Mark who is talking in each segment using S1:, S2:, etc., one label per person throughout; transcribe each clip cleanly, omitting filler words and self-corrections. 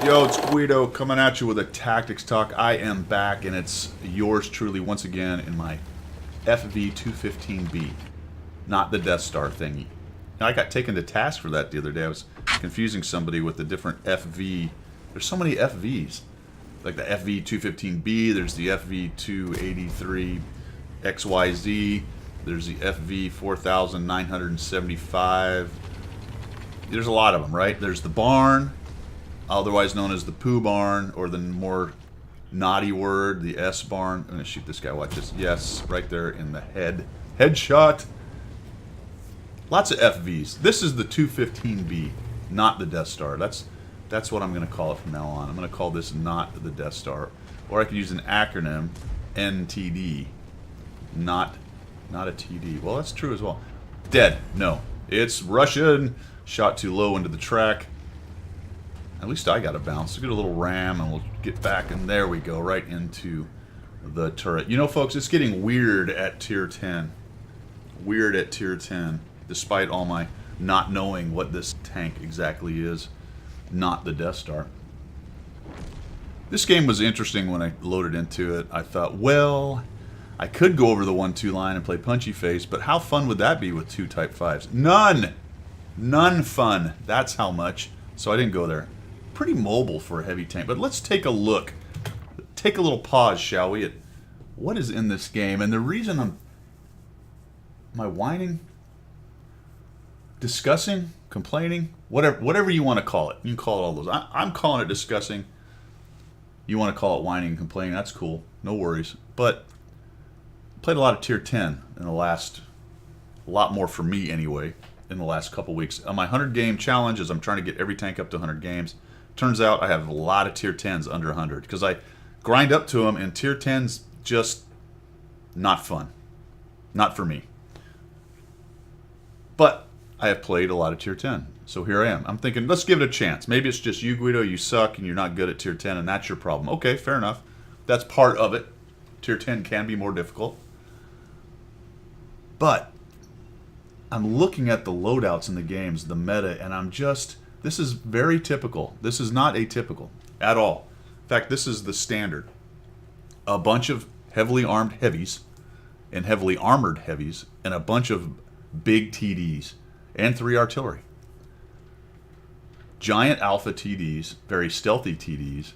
S1: Yo, it's Guido coming at you with a tactics talk. I am back, and it's yours truly once again in my FV-215B, not the Death Star thingy. Now, I got taken to task for that the other day. I was confusing somebody with the different FV. There's so many FVs, like the FV-215B. There's the FV-283 XYZ. There's the FV-4975. There's a lot of them, right? There's the barn, otherwise known as the poo barn, or the more naughty word, the S barn. I'm gonna shoot this guy. Watch this. Yes, right there in the head. Headshot. Lots of FVs. This is the 215B, not the Death Star. That's what I'm gonna call it from now on. I'm gonna call this not the Death Star, or I could use an acronym, NTD, not a TD. Well, that's true as well. Dead. No, it's Russian. Shot too low into the track. At least I got a bounce. Let's get a little ram and we'll get back, and there we go, right into the turret. You know, folks, it's getting weird at tier 10. Weird at tier 10, despite all my not knowing what this tank exactly is. Not the Death Star. This game was interesting when I loaded into it. I thought, well, I could go over the 1-2 line and play Punchy Face, but how fun would that be with two Type 5s? None! None fun. That's how much. So I didn't go there. Pretty mobile for a heavy tank. But let's take a look. Take a little pause, shall we, at what is in this game. And the reason am I whining? Discussing? Complaining? Whatever you want to call it. You can call it all those. I'm calling it discussing. You want to call it whining and complaining. That's cool. No worries. But played a lot of tier 10 in the last, a lot more for me anyway, in the last couple weeks. On my 100 game challenge, as I'm trying to get every tank up to 100 games, turns out I have a lot of tier 10s under 100 because I grind up to them, and tier 10s just not fun. Not for me. But I have played a lot of tier 10, so here I am. I'm thinking, let's give it a chance. Maybe it's just you, Guido, you suck and you're not good at tier 10, and that's your problem. Okay, fair enough. That's part of it. Tier 10 can be more difficult. But I'm looking at the loadouts in the games, the meta, and I'm just, this is very typical. This is not atypical at all. In fact, this is the standard. A bunch of heavily armed heavies and heavily armored heavies and a bunch of big TDs and 3 artillery. Giant alpha TDs, very stealthy TDs,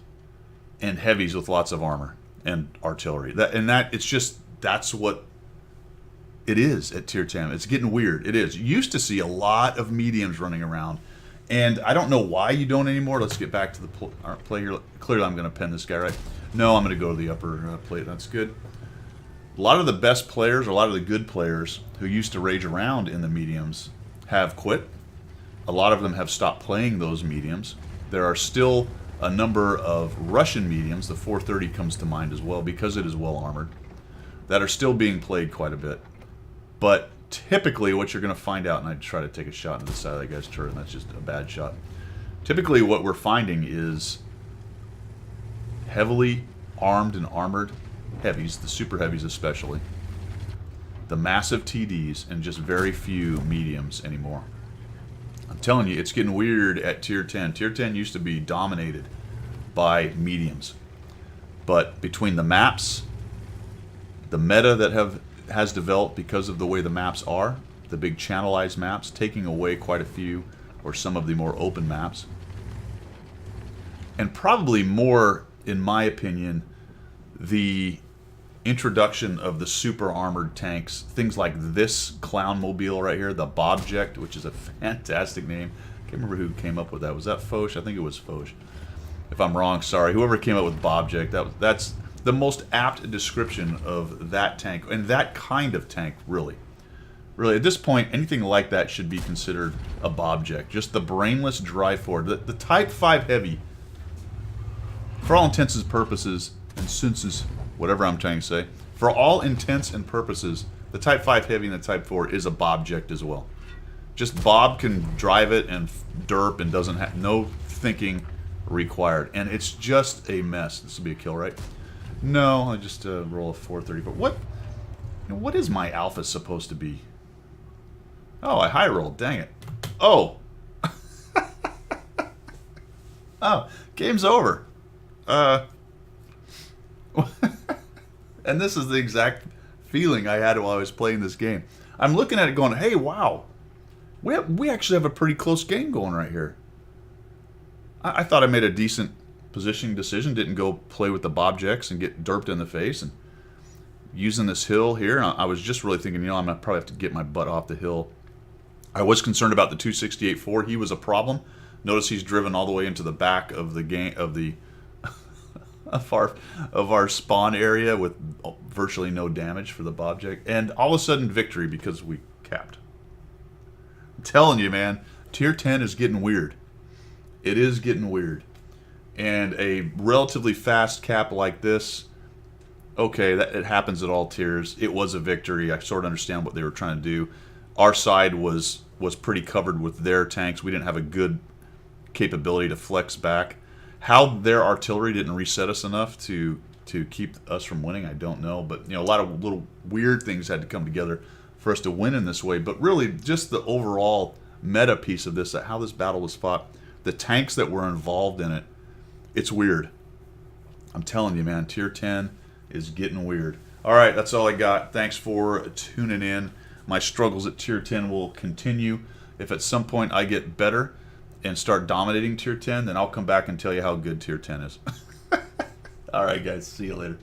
S1: and heavies with lots of armor and artillery. It's just, that's what it is at tier 10. It's getting weird. It is. You used to see a lot of mediums running around, and I don't know why you don't anymore. Let's get back to the play here. Clearly, I'm going to pen this guy, right? No, I'm going to go to the upper plate. That's good. A lot of the best players, or a lot of the good players who used to rage around in the mediums have quit. A lot of them have stopped playing those mediums. There are still a number of Russian mediums, the 430 comes to mind as well, because it is well armored, that are still being played quite a bit. But typically what you're going to find out, and I try to take a shot into the side of that guy's turret, and that's just a bad shot. Typically what we're finding is heavily armed and armored heavies, the super heavies especially, the massive TDs, and just very few mediums anymore. I'm telling you, it's getting weird at tier 10. Tier 10 used to be dominated by mediums. But between the maps, the meta that has developed because of the way the maps are, the big channelized maps, taking away quite a few, or some of the more open maps. And probably more, in my opinion, the introduction of the super armored tanks, things like this clown mobile right here, the Bobject, which is a fantastic name. I can't remember who came up with that. Was that Foch? I think it was Foch. If I'm wrong, sorry. Whoever came up with Bobject, that's the most apt description of that tank, and that kind of tank, really. Really, at this point, anything like that should be considered a Bobject. Just the brainless drive forward. The Type 5 Heavy, for all intents and purposes, and senses, whatever I'm trying to say, for all intents and purposes, the Type 5 Heavy and the Type 4 is a Bobject as well. Just Bob can drive it and derp and doesn't have no thinking required. And it's just a mess. This will be a kill, right? No, I just roll a 434. What is my alpha supposed to be? Oh, I high rolled. Dang it. Oh. Oh, game's over. Uh, and this is the exact feeling I had while I was playing this game. I'm looking at it going, hey, wow. We actually have a pretty close game going right here. I thought I made a decent positioning decision. Didn't go play with the Bobjects and get derped in the face. And using this hill here, I was just really thinking, I'm going to probably have to get my butt off the hill. I was concerned about the 268-4. He was a problem. Notice he's driven all the way into the back of the game of our spawn area with virtually no damage for the Bobject. And all of a sudden, victory because we capped. I'm telling you, man, tier 10 is getting weird. It is getting weird. And a relatively fast cap like this, okay, it happens at all tiers. It was a victory. I sort of understand what they were trying to do. Our side was pretty covered with their tanks. We didn't have a good capability to flex back. How their artillery didn't reset us enough to keep us from winning, I don't know. But a lot of little weird things had to come together for us to win in this way. But really, just the overall meta piece of this, how this battle was fought, the tanks that were involved in it, it's weird. I'm telling you, man, tier 10 is getting weird. All right, that's all I got. Thanks for tuning in. My struggles at tier 10 will continue. If at some point I get better and start dominating tier 10, then I'll come back and tell you how good tier 10 is. All right, guys. See you later.